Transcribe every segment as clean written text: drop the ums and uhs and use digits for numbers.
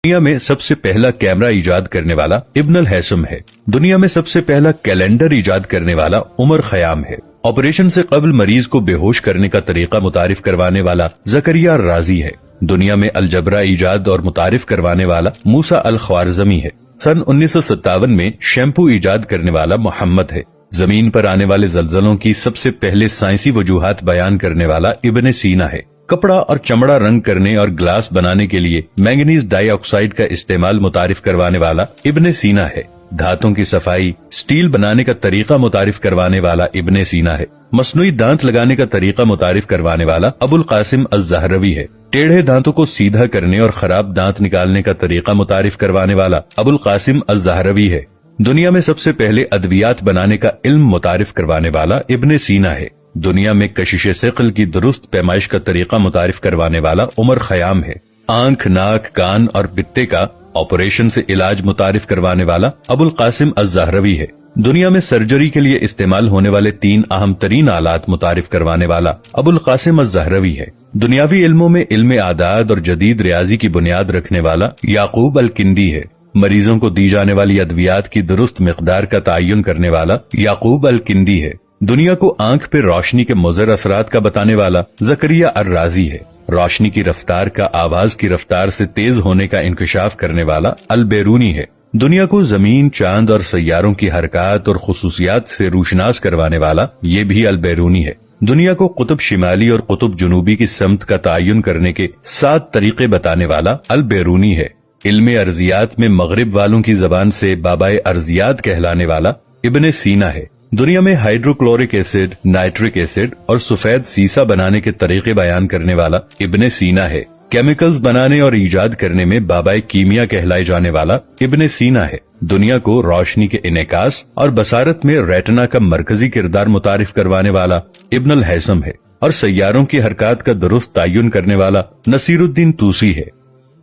دنیا میں سب سے پہلا کیمرہ ایجاد کرنے والا ابن الہیثم ہے۔ دنیا میں سب سے پہلا کیلنڈر ایجاد کرنے والا عمر خیام ہے۔ آپریشن سے قبل مریض کو بے ہوش کرنے کا طریقہ متعارف کروانے والا زکریا رازی ہے۔ دنیا میں الجبرا ایجاد اور متعارف کروانے والا موسیٰ الخوارزمی ہے۔ سن 1957 میں شیمپو ایجاد کرنے والا محمد ہے۔ زمین پر آنے والے زلزلوں کی سب سے پہلے سائنسی وجوہات بیان کرنے والا ابن سینا ہے۔ کپڑا اور چمڑا رنگ کرنے اور گلاس بنانے کے لیے مینگنیز ڈائی آکسائڈ کا استعمال متعارف کروانے والا ابن سینا ہے۔ دھاتوں کی صفائی، سٹیل بنانے کا طریقہ متعارف کروانے والا ابن سینا ہے۔ مصنوعی دانت لگانے کا طریقہ متعارف کروانے والا ابو القاسم الزہروی ہے۔ ٹیڑھے دانتوں کو سیدھا کرنے اور خراب دانت نکالنے کا طریقہ متعارف کروانے والا ابو القاسم الزہروی ہے۔ دنیا میں سب سے پہلے ادویات بنانے کا علم متعارف کروانے والا ابن سینا ہے۔ دنیا میں کشش ثقل کی درست پیمائش کا طریقہ متعارف کروانے والا عمر خیام ہے۔ آنکھ، ناک، کان اور پتے کا آپریشن سے علاج متعارف کروانے والا ابو القاسم الزہروی ہے۔ دنیا میں سرجری کے لیے استعمال ہونے والے 3 اہم ترین آلات متعارف کروانے والا ابو القاسم الزہروی ہے۔ دنیاوی علموں میں علم اعداد اور جدید ریاضی کی بنیاد رکھنے والا یعقوب الکندی ہے۔ مریضوں کو دی جانے والی ادویات کی درست مقدار کا تعین کرنے والا یعقوب الکندی ہے۔ دنیا کو آنکھ پہ روشنی کے مضر اثرات کا بتانے والا زکریا الرازی ہے۔ روشنی کی رفتار کا آواز کی رفتار سے تیز ہونے کا انکشاف کرنے والا البیرونی ہے۔ دنیا کو زمین، چاند اور سیاروں کی حرکات اور خصوصیات سے روشناس کروانے والا یہ بھی البیرونی ہے۔ دنیا کو قطب شمالی اور قطب جنوبی کی سمت کا تعین کرنے کے 7 طریقے بتانے والا البیرونی ہے۔ علم ارضیات میں مغرب والوں کی زبان سے بابائے ارضیات کہلانے والا ابن سینا ہے۔ دنیا میں ہائیڈروکلورک ایسڈ، نائٹرک ایسڈ اور سفید سیسا بنانے کے طریقے بیان کرنے والا ابن سینا ہے۔ کیمیکلز بنانے اور ایجاد کرنے میں بابائے کیمیا کہلائے جانے والا ابن سینا ہے۔ دنیا کو روشنی کے انعکاس اور بصارت میں ریٹنا کا مرکزی کردار متعارف کروانے والا ابن الہیثم ہے، اور سیاروں کی حرکات کا درست تعین کرنے والا نصیر الدین طوسی ہے۔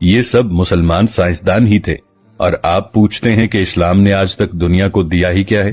یہ سب مسلمان سائنسدان ہی تھے، اور آپ پوچھتے ہیں کہ اسلام نے آج تک دنیا کو دیا ہی کیا ہے؟